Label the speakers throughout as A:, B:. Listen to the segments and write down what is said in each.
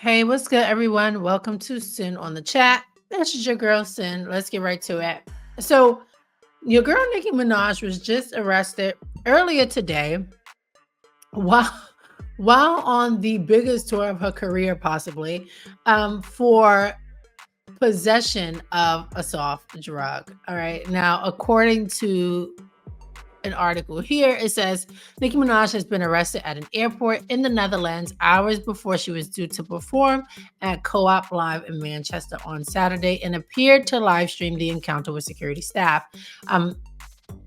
A: Hey, what's good, everyone? Welcome to Sin on the Chat. This is your girl, Sin. Let's get right to it. So, your girl Nicki Minaj was just arrested earlier today while while on the biggest tour of her career, possibly, for possession of a soft drug. All right. Now, according to an article here. It says Nicki Minaj has been arrested at an airport in the Netherlands hours before she was due to perform at Co-op Live in Manchester on Saturday and appeared to live stream the encounter with security staff. Um,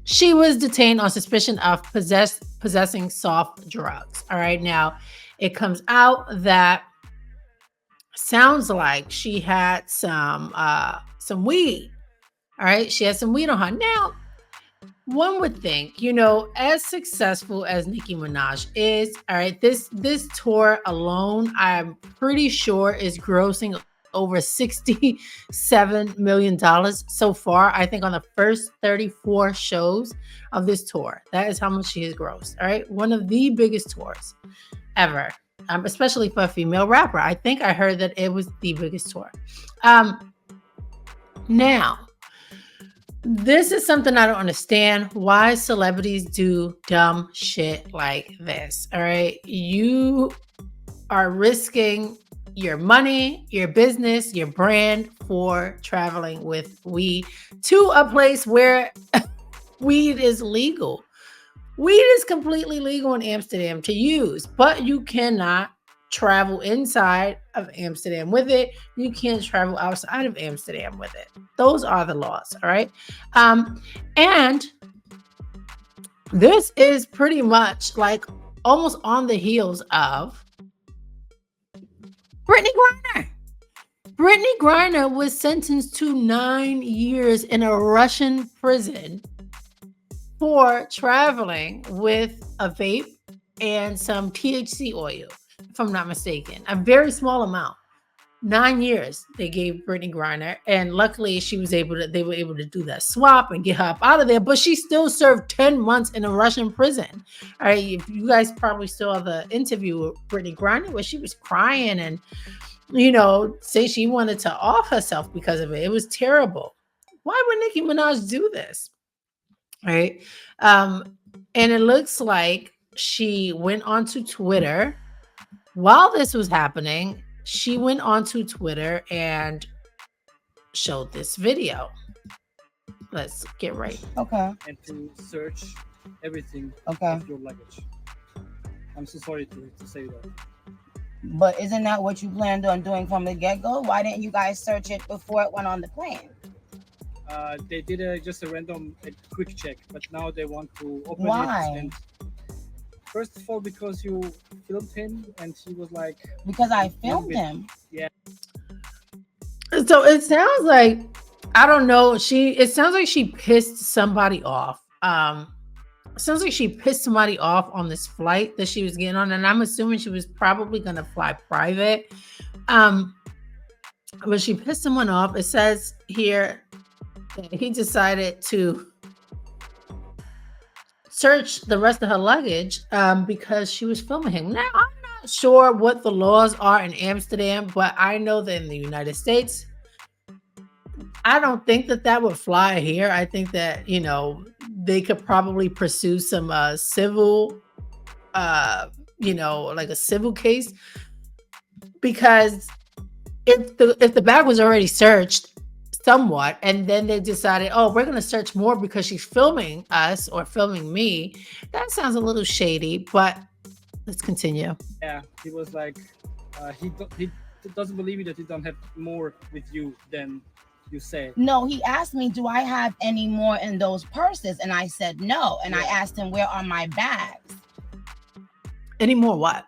A: she was detained on suspicion of possessing soft drugs. All right, now it comes out that sounds like she had some weed. All right, she had some weed on her. Now, one would think, as successful as Nicki Minaj is, all right, this tour alone, I'm pretty sure is grossing over $67 million so far. I think on the first 34 shows of this tour, that is how much she has grossed. All right, one of the biggest tours ever, especially for a female rapper. I think I heard that it was the biggest tour. Now, this is something I don't understand why celebrities do dumb shit like this. All right. You are risking your money, your business, your brand for traveling with weed to a place where weed is legal. Weed is completely legal in Amsterdam to use, but you cannot travel inside of Amsterdam with it. You can't travel outside of Amsterdam with it. Those are the laws, all right? And this is pretty much like almost on the heels of Brittany Grinier. Brittany Grinier was sentenced to 9 years in a Russian prison for traveling with a vape and some THC oil, if I'm not mistaken, a very small amount. 9 years they gave Brittany Grinier, and luckily they were able to do that swap and get her up out of there, but she still served 10 months in a Russian prison. All right, if you guys probably saw the interview with Brittany Grinier where she was crying and, say she wanted to off herself because of it. It was terrible. Why would Nicki Minaj do this? Right. And it looks like she went onto Twitter while this was happening. She went onto Twitter and showed this video. Let's get right.
B: Okay.
C: And to search everything
B: Okay.
C: of your luggage. I'm so sorry to say that.
B: But isn't that what you planned on doing from the get-go? Why didn't you guys search it before it went on the plane?
C: They did just a random quick check, but now they want to open
B: Why?
C: it. And first of all, because you filmed him, and he was like,
B: Because I filmed him.
C: Yeah.
A: So it sounds like, I don't know, it sounds like she pissed somebody off. It sounds like she pissed somebody off on this flight that she was getting on, and I'm assuming she was probably going to fly private. But she pissed someone off. It says here that he decided to search the rest of her luggage because she was filming him. Now, I'm not sure what the laws are in Amsterdam, but I know that in the United States, I don't think that would fly here. I think that, they could probably pursue some civil, like a civil case, because if the bag was already searched somewhat, and then they decided, oh, we're going to search more because she's filming us or filming me, that sounds a little shady, but let's continue.
C: Yeah, he was like, he doesn't believe me that he don't have more with you than you say.
B: No, he asked me, do I have any more in those purses? And I said no. And I asked him, where are my bags?
A: Any more what?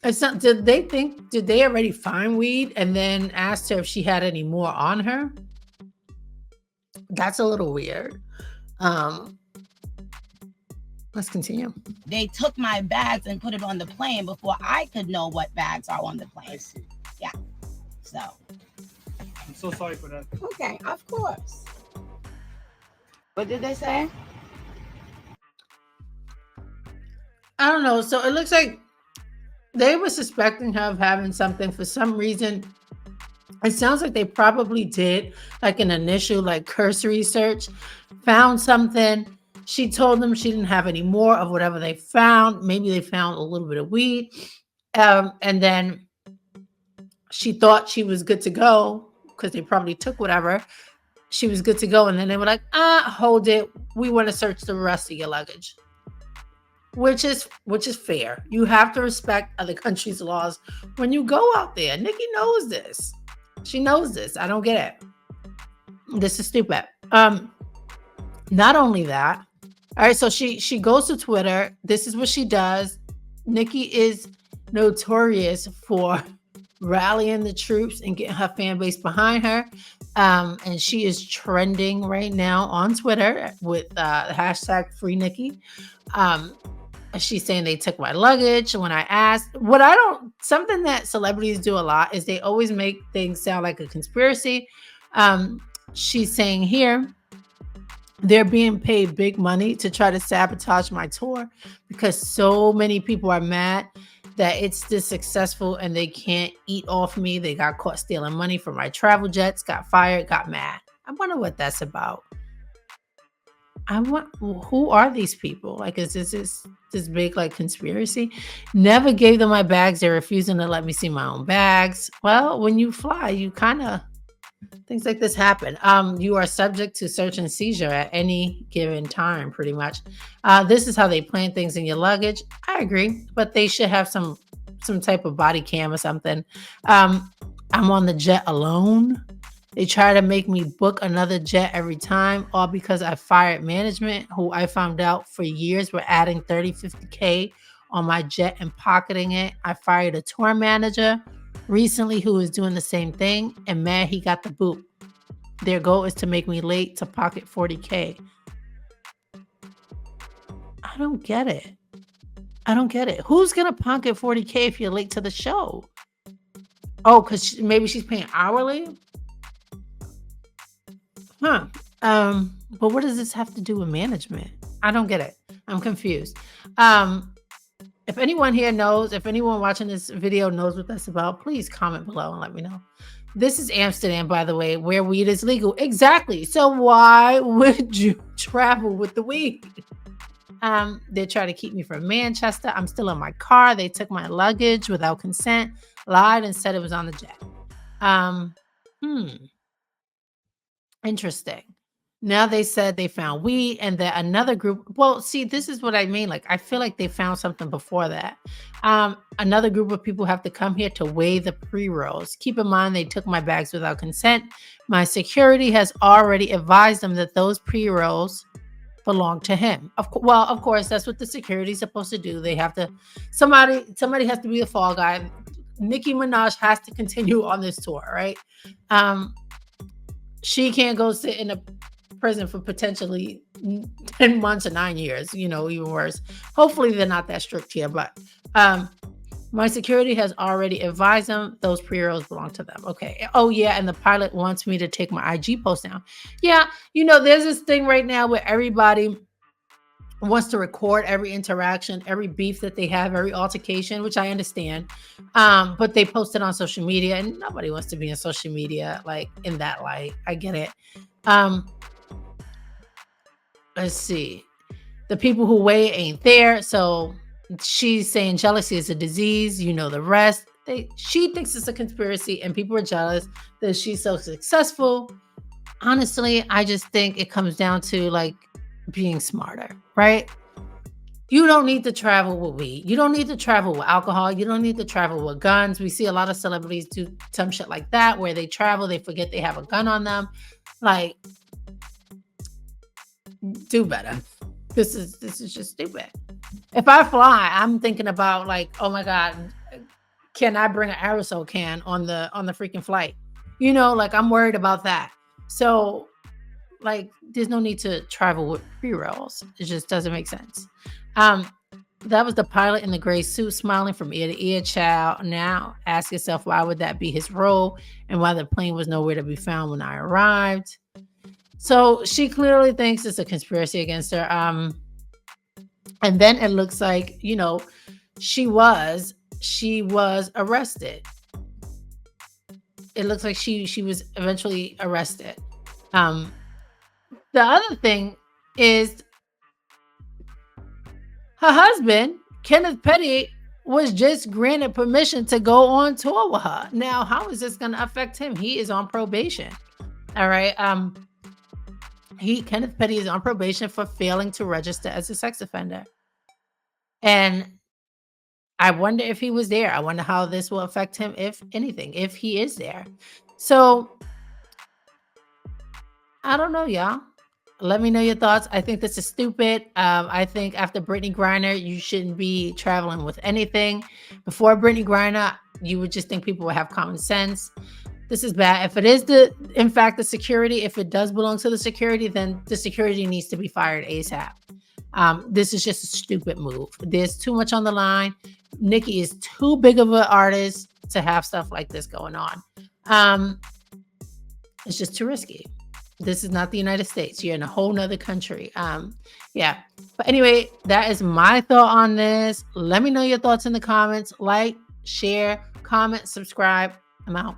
A: It's not, did they already find weed and then asked her if she had any more on her? That's a little weird. Let's continue.
B: They took my bags and put it on the plane before I could know what bags are on the
C: I
B: plane.
C: see.
B: Yeah. So.
C: I'm so sorry for that.
B: Okay, of course. What did they say?
A: I don't know. So it looks like They were suspecting her of having something for some reason. It sounds like they probably did like an initial like cursory search, found something. She told them she didn't have any more of whatever they found. Maybe they found a little bit of weed. And then she thought she was good to go because they probably took whatever. She was good to go. And then they were like, hold it. We want to search the rest of your luggage. Which is fair. You have to respect other countries' laws when you go out there. Nikki knows this. She knows this. I don't get it. This is stupid. Not only that. All right, so she goes to Twitter. This is what she does. Nikki is notorious for rallying the troops and getting her fan base behind her. And she is trending right now on Twitter with hashtag Free Nikki. She's saying they took my luggage. When I asked, something that celebrities do a lot is they always make things sound like a conspiracy. She's saying here, they're being paid big money to try to sabotage my tour because so many people are mad that it's this successful and they can't eat off me. They got caught stealing money from my travel jets, got fired, got mad. I wonder what that's about. Who are these people? Like, is this big like conspiracy? Never gave them my bags. They're refusing to let me see my own bags. Well, when you fly, you kind of things like this happen. You are subject to search and seizure at any given time, pretty much. This is how they plan things in your luggage. I agree, but they should have some type of body cam or something. I'm on the jet alone. They try to make me book another jet every time, all because I fired management, who I found out for years were adding 30, 50K on my jet and pocketing it. I fired a tour manager recently who was doing the same thing, and man, he got the boot. Their goal is to make me late to pocket 40K. I don't get it. Who's going to pocket 40K if you're late to the show? Oh, because maybe she's paying hourly? Huh. But what does this have to do with management? I don't get it. I'm confused. If anyone here knows, if anyone watching this video knows what that's about, please comment below and let me know. This is Amsterdam, by the way, where weed is legal. Exactly. So why would you travel with the weed? They try to keep me from Manchester. I'm still in my car. They took my luggage without consent, lied and said it was on the jet. Interesting. Now they said they found weed and that another group. Well, see, this is what I mean. Like, I feel like they found something before that. Another group of people have to come here to weigh the pre-rolls. Keep in mind, they took my bags without consent. My security has already advised them that those pre-rolls belong to him. Of course, that's what the security is supposed to do. They have to. Somebody has to be the fall guy. Nicki Minaj has to continue on this tour, right? She can't go sit in a prison for potentially 10 months or 9 years, even worse. Hopefully they're not that strict here, but my security has already advised them those pre-rolls belong to them. Okay. Oh yeah, and the pilot wants me to take my IG post down. Yeah, there's this thing right now where everybody wants to record every interaction, every beef that they have, every altercation, which I understand. But they post it on social media, and nobody wants to be in social media like in that light. I get it. Let's see. The people who weigh ain't there. So she's saying jealousy is a disease. The rest. She thinks it's a conspiracy, and people are jealous that she's so successful. Honestly, I just think it comes down to like being smarter, right? You don't need to travel with weed. You don't need to travel with alcohol. You don't need to travel with guns. We see a lot of celebrities do some shit like that where they travel, they forget they have a gun on them. Like, do better. This is just stupid. If I fly, I'm thinking about like, oh my God, can I bring an aerosol can on the freaking flight? Like I'm worried about that. So like, there's no need to travel with pre-rolls. It just doesn't make sense. That was the pilot in the gray suit smiling from ear to ear, child. Now ask yourself, why would that be his role and why the plane was nowhere to be found when I arrived? So she clearly thinks it's a conspiracy against her. And then it looks like, she she was arrested. It looks like she was eventually arrested. Um, the other thing is her husband, Kenneth Petty, was just granted permission to go on tour with her. Now, how is this going to affect him? He is on probation. All right. Kenneth Petty is on probation for failing to register as a sex offender. And I wonder if he was there. I wonder how this will affect him, if anything, if he is there. So I don't know, y'all. Let me know your thoughts. I think this is stupid. I think after Brittany Grinier, you shouldn't be traveling with anything. Before Brittany Grinier, you would just think people would have common sense. This is bad. If it is in fact, the security, if it does belong to the security, then the security needs to be fired ASAP. This is just a stupid move. There's too much on the line. Nicki is too big of an artist to have stuff like this going on. It's just too risky. This is not the United States. You're in a whole nother country. Yeah. But anyway, that is my thought on this. Let me know your thoughts in the comments. Like, share, comment, subscribe. I'm out.